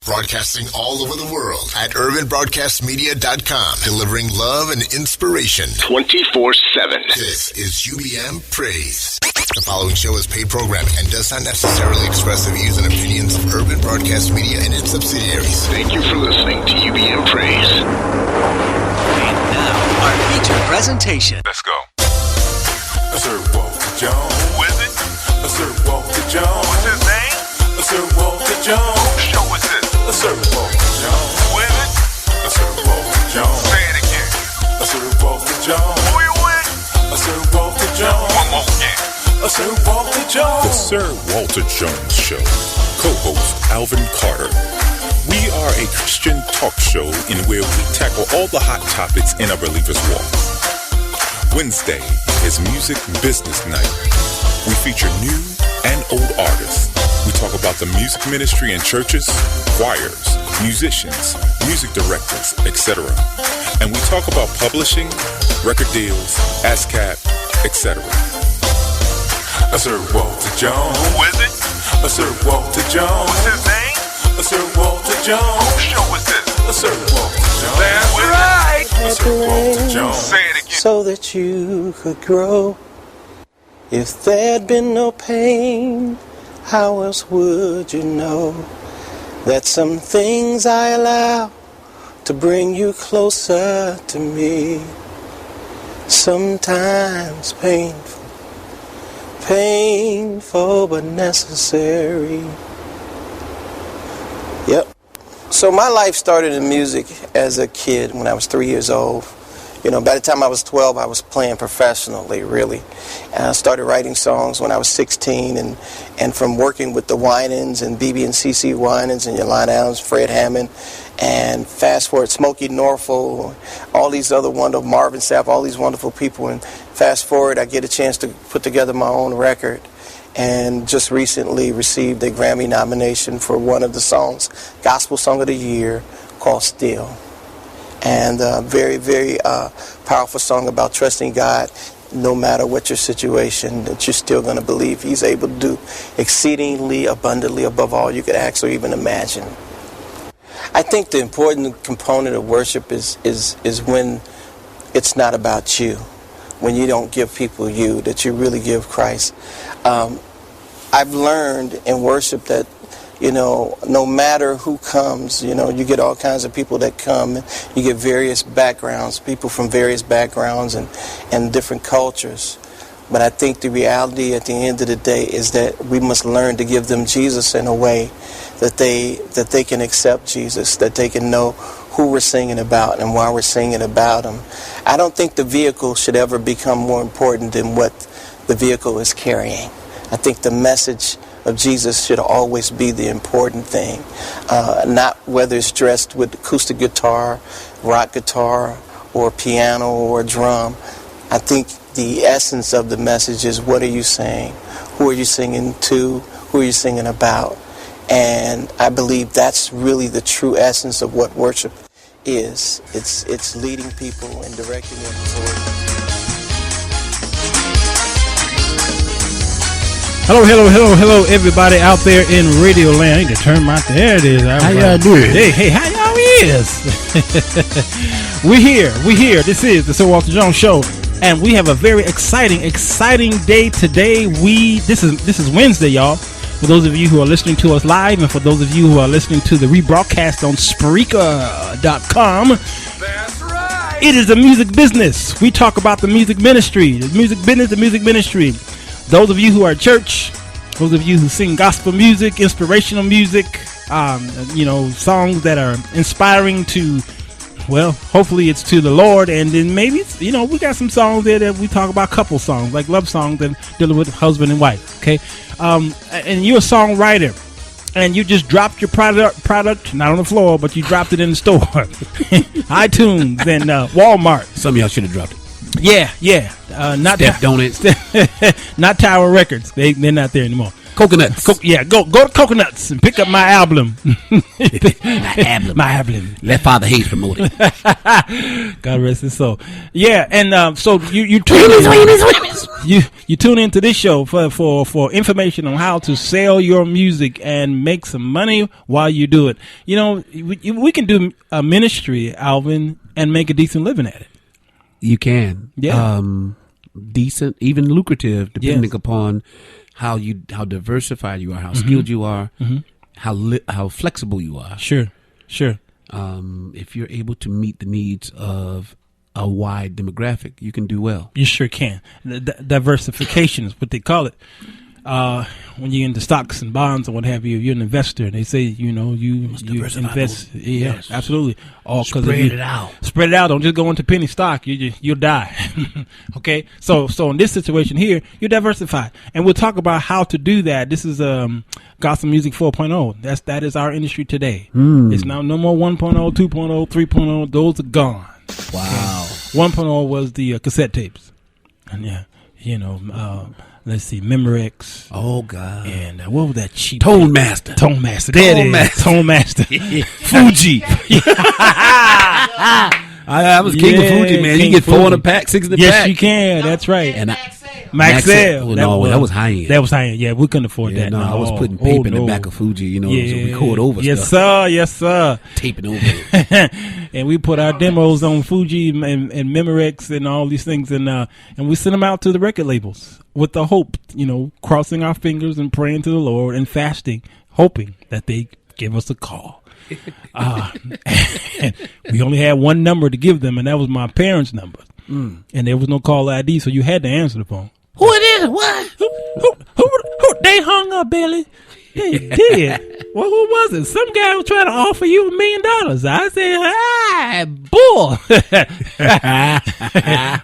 Broadcasting all over the world at urbanbroadcastmedia.com. Delivering love and inspiration 24/7. This is UBM Praise. The following show is paid programming and does not necessarily express the views and opinions of Urban Broadcast Media and its subsidiaries. Thank you for listening to UBM Praise. And now, our feature presentation. Let's go. Sir Walter Jones. Who is it? Sir Walter Jones. What's his name? Sir Walter Jones. Whose show is this? Sir Walter Jones. Who is it? Sir Walter Jones. Say it again. Sir Walter Jones. Who you with? Sir Walter Jones. One more again. Sir Walter Jones. The Sir Walter Jones Show. Co-host Alvin Carter. We are a Christian talk show in where we tackle all the hot topics in a believer's walk. Wednesday is Music Business Night. We feature new and old artists. We talk about the music ministry in churches, choirs, musicians, music directors, etc. And we talk about publishing, record deals, ASCAP, etc. Sir Walter Jones. Who is it? Sir Walter Jones. What's his name? Sir Walter Jones. Whose show is this? Sir Walter Jones. That's right. Sir Walter Jones. Say it again. So that you could grow. If there'd been no pain, how else would you know that some things I allow to bring you closer to me? Sometimes painful but necessary. Yep. So my life started in music as a kid when I was 3 years old. You know, by the time I was 12, I was playing professionally, really. And I started writing songs when I was 16, and from working with the Winans and BB and CC Winans and Yolanda Adams, Fred Hammond, and fast forward, Smokey Norfolk, all these other wonderful, Marvin Sapp, all these wonderful people, and fast forward, I get a chance to put together my own record, and just recently received a Grammy nomination for one of the songs, Gospel Song of the Year, called Still. And a very, very powerful song about trusting God no matter what your situation, that you're still going to believe He's able to do exceedingly abundantly above all you could ask or even imagine. I think the important component of worship is when it's not about you, when you don't give people you, that you really give Christ. I've learned in worship that, you know, no matter who comes, you know, you get all kinds of people that come. You get various backgrounds, people from various backgrounds and different cultures. But I think the reality at the end of the day is that we must learn to give them Jesus in a way that they can accept Jesus, that they can know who we're singing about and why we're singing about Him. I don't think the vehicle should ever become more important than what the vehicle is carrying. I think the message of Jesus should always be the important thing, not whether it's dressed with acoustic guitar, rock guitar, or piano, or drum. I think the essence of the message is, what are you saying? Who are you singing to? Who are you singing about? And I believe that's really the true essence of what worship is. It's leading people and directing them forward. Hello, everybody out there in Radio Land. I need to turn my... There it is. How y'all doing? Hey, how y'all is? We're here. This is the Sir Walter Jones Show, and we have a very exciting day today. This is Wednesday, y'all. For those of you who are listening to us live, and for those of you who are listening to the rebroadcast on Spreaker.com. That's right. It is the music business. We talk about the music ministry, the music business, the music ministry. Those of you who are at church, those of you who sing gospel music, inspirational music, songs that are inspiring to, well, hopefully it's to the Lord. And then maybe, we got some songs there that we talk about, couple songs, like love songs that dealing with husband and wife, okay? And you're a songwriter, and you just dropped your product, not on the floor, but you dropped it in the store. iTunes and Walmart. Some of y'all should have dropped it. Yeah. Not Steph Donuts. not Tower Records. They're not there anymore. Coconuts. Go to Coconuts and pick up my album. My album. Let Father Hayes promote it. God rest his soul. Yeah, and so you tune you tune into this show for information on how to sell your music and make some money while you do it. You know, we can do a ministry, Alvin, and make a decent living at it. You can. Yeah. Decent, even lucrative, depending upon how diversified you are, how skilled you are, how flexible you are. Sure. If you're able to meet the needs of a wide demographic, you can do well. You sure can. Diversification is what they call it. When you're into stocks and bonds and what have you, you're an investor. They say, you invest. Yeah, yes. Absolutely. Spread it out. Spread it out. Don't just go into penny stock. You'll die. Okay. So in this situation here, you diversify, and we'll talk about how to do that. This is gospel music 4.0. That is our industry today. It's now no more 1.0, 2.0, 3.0. Those are gone. Wow. 1.0 was the cassette tapes, and let's see, Memorex. Oh God! And what was that cheap? Tone Master. There it is. Tone Master. Fuji. I was king of Fuji, man. You get 4 in a pack, 6 in a pack. Yes, you can. That's right. And Maxell. That was high end. That was high end. Yeah, we couldn't afford that. No, I was putting tape in the back of Fuji, to record over stuff. Yes, sir. Taping over it. And we put our demos on Fuji and Memorex and all these things, and we sent them out to the record labels with the hope, crossing our fingers and praying to the Lord and fasting, hoping that they give us a call. And we only had one number to give them, and that was my parents' number. And there was no call ID, so you had to answer the phone. Who it is? What? Who? They hung up, Billy. They did. Well, who was it? Some guy was trying to offer you $1 million. I said, bull.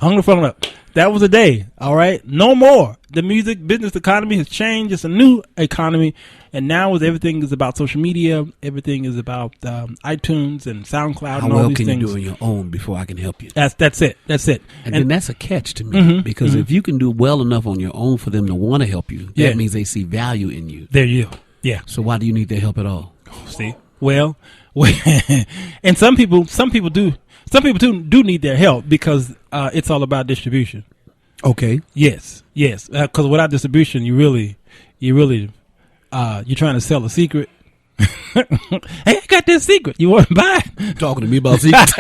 Hung the phone up. That was a day. All right. No more. The music business economy has changed. It's a new economy. And now everything is about social media. Everything is about iTunes and SoundCloud. How and all well these can things. you do on your own before I can help you? That's it. And then that's a catch to me, because if you can do well enough on your own for them to want to help you, that means they see value in you. There you go. Yeah. So why do you need their help at all? See, well, and some people do need their help because it's all about distribution. Okay. Yes. Because without distribution, you're trying to sell a secret. Hey, I got this secret. You want to buy it? Talking to me about secrets?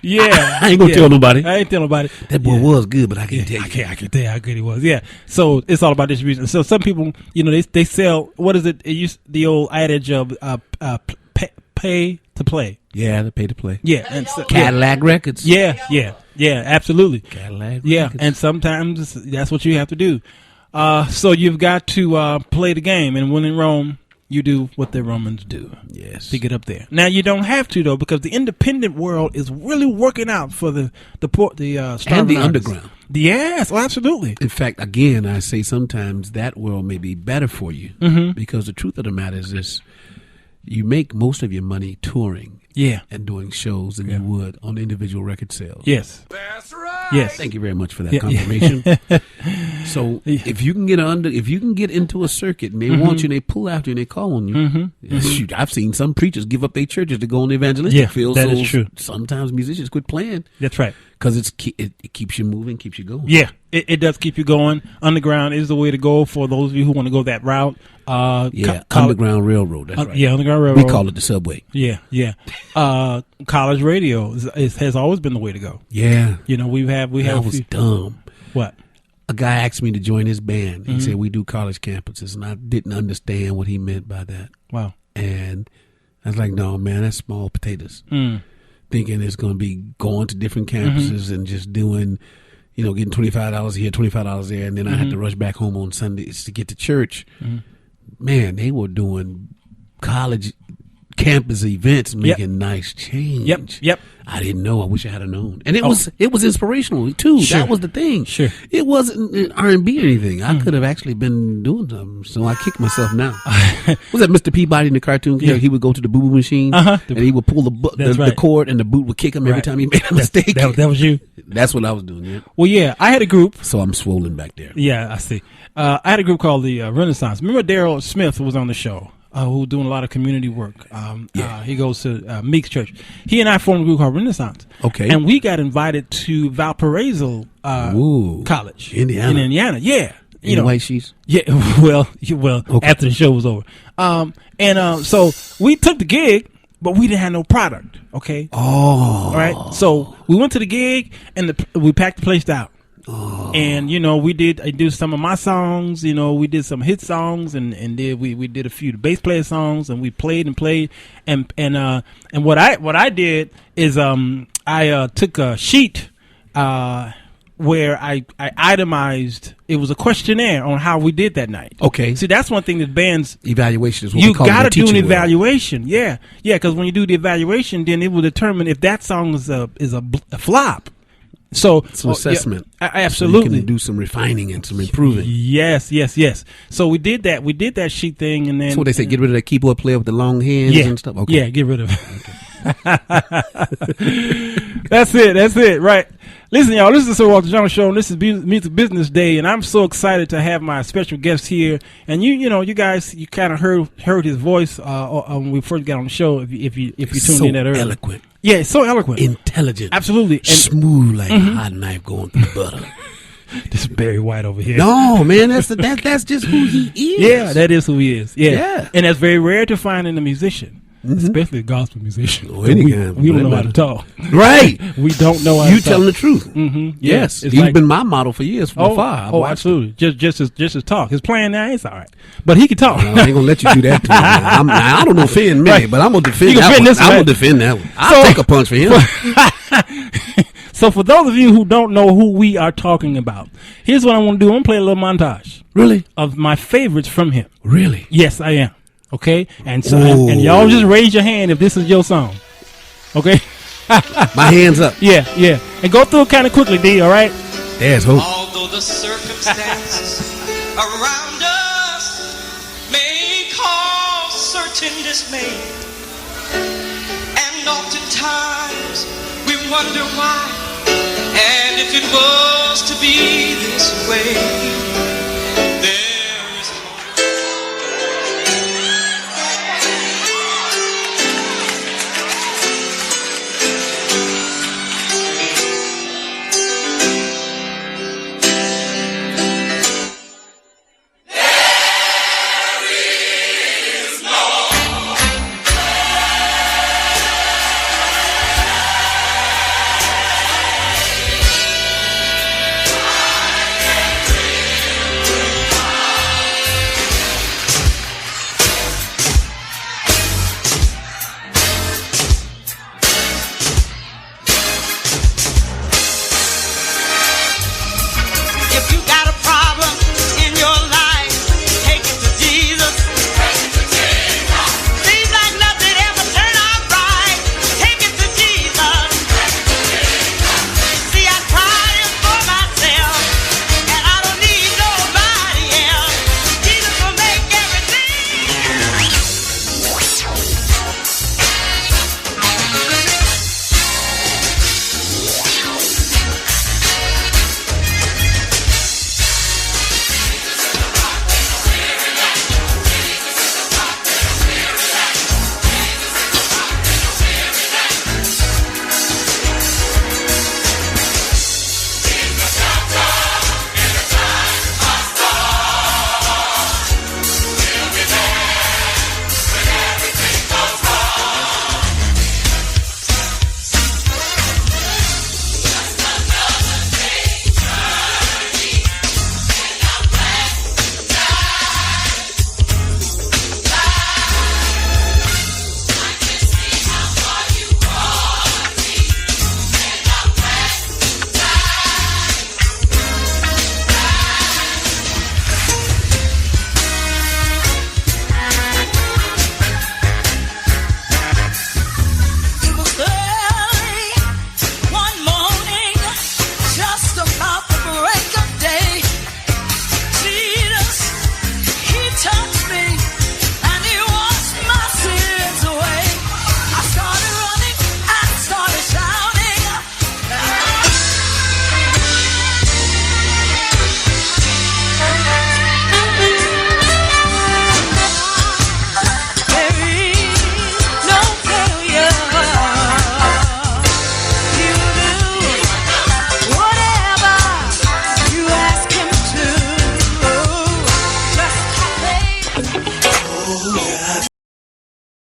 Yeah. I ain't gonna tell nobody. I ain't tell nobody. That boy was good, but I can't tell you. I can't tell you how good he was. Yeah. So it's all about distribution. So some people, they sell, what is it? It used the old adage of pay to play. Yeah, the pay to play. Yeah. And so, Cadillac Records. Yeah, absolutely. Cadillac Records. And Records. sometimes that's what you have to do. So you've got to play the game, and when in Rome, you do what the Romans do. Yes. To get up there. Now you don't have to though, because the independent world is really working out for the starving and the artists. underground. Yes, absolutely. In fact, again, I say sometimes that world may be better for you, because the truth of the matter is this: you make most of your money touring. Yeah. And doing shows than you would on individual record sales. Yes. That's right. Yes. Thank you very much for that confirmation. So if you can get into a circuit and they want you and they pull after you and they call on you, shoot, I've seen some preachers give up their churches to go on the evangelistic field. That is true. Sometimes musicians quit playing. That's right. Because it keeps you moving, keeps you going. Yeah, it does keep you going. Underground is the way to go for those of you who want to go that route. Underground Railroad. That's right. Yeah, Underground Railroad. We call it the subway. Yeah. College radio has always been the way to go. Yeah. We have. I was dumb. What? A guy asked me to join his band. He said, we do college campuses. And I didn't understand what he meant by that. Wow. And I was like, no, man, that's small potatoes. Thinking it's going to be going to different campuses and just doing, getting $25 here, $25 there. And then I had to rush back home on Sundays to get to church. Man, they were doing college campus events making nice change. Yep. I didn't know. I wish I had known. And it was inspirational too. Sure. That was the thing. Sure. It wasn't R&B or anything. I could have actually been doing something. So I kick myself now. Was that Mr. Peabody in the cartoon? Yeah. He would go to the boo-boo machine and he would pull the cord and the boot would kick him every time he made a mistake. That was you. That's what I was doing. Yeah. Well, yeah, I had a group. So I'm swollen back there. Yeah, I see. I had a group called the Renaissance. Remember Daryl Smith was on the show, who was doing a lot of community work. He goes to Meeks Church. He and I formed a group called Renaissance. Okay. And we got invited to Valparaiso College in Indiana. Yeah. In white sheets? Yeah. Well, after the show was over. So we took the gig, but we didn't have no product. Okay. Oh. All right. So we went to the gig and we packed the place out. Oh. And I did some of my songs, we did some hit songs and we did a few bass player songs and we played and what I did is I took a sheet where I itemized. It was a questionnaire on how we did that night. Okay. See, that's one thing that bands evaluation is what you we call got to do an well. evaluation. Yeah, because when you do the evaluation, then it will determine if that song is a flop. So it's an assessment. Absolutely. So you can do some refining and some improving. Yes. So we did that. We did that sheet thing, and then that's what they say. Get rid of that keyboard player with the long hands and stuff. Okay. Yeah, get rid of it. That's it. Right. Listen, y'all. This is the Sir Walter Jones Show, and this is Music Business Day, and I'm so excited to have my special guest here. And you guys, you kind of heard his voice when we first got on the show. If you tuned in that early, eloquent. Yeah, it's so eloquent, intelligent, absolutely, and smooth like a hot knife going through butter. This is Barry White over here. No, man, that's just who he is. Yeah, that is who he is. Yeah, and that's very rare to find in a musician. Especially a gospel musician. We don't know how to talk. Right. We don't know how to talk. You telling the truth. Mm-hmm. Yes. He's been my model for years from afar. Oh, absolutely. Just as talk. His playing now, it's all right. But he can talk. I ain't going to let you do that to me. I don't offend me, right. But I'm going to defend that one. I'm going to defend that one. I'll take a punch for him. So for those of you who don't know who we are talking about, here's what I want to do. I'm going to play a little montage. Really? Of my favorites from him. Really? Yes, I am. Okay, and so and y'all just raise your hand if this is your song. Okay, my hands up. Yeah, and go through it kind of quickly, D. All right. There's hope. Although the circumstances around us may cause certain dismay, and oftentimes we wonder why, and if it was to be this way.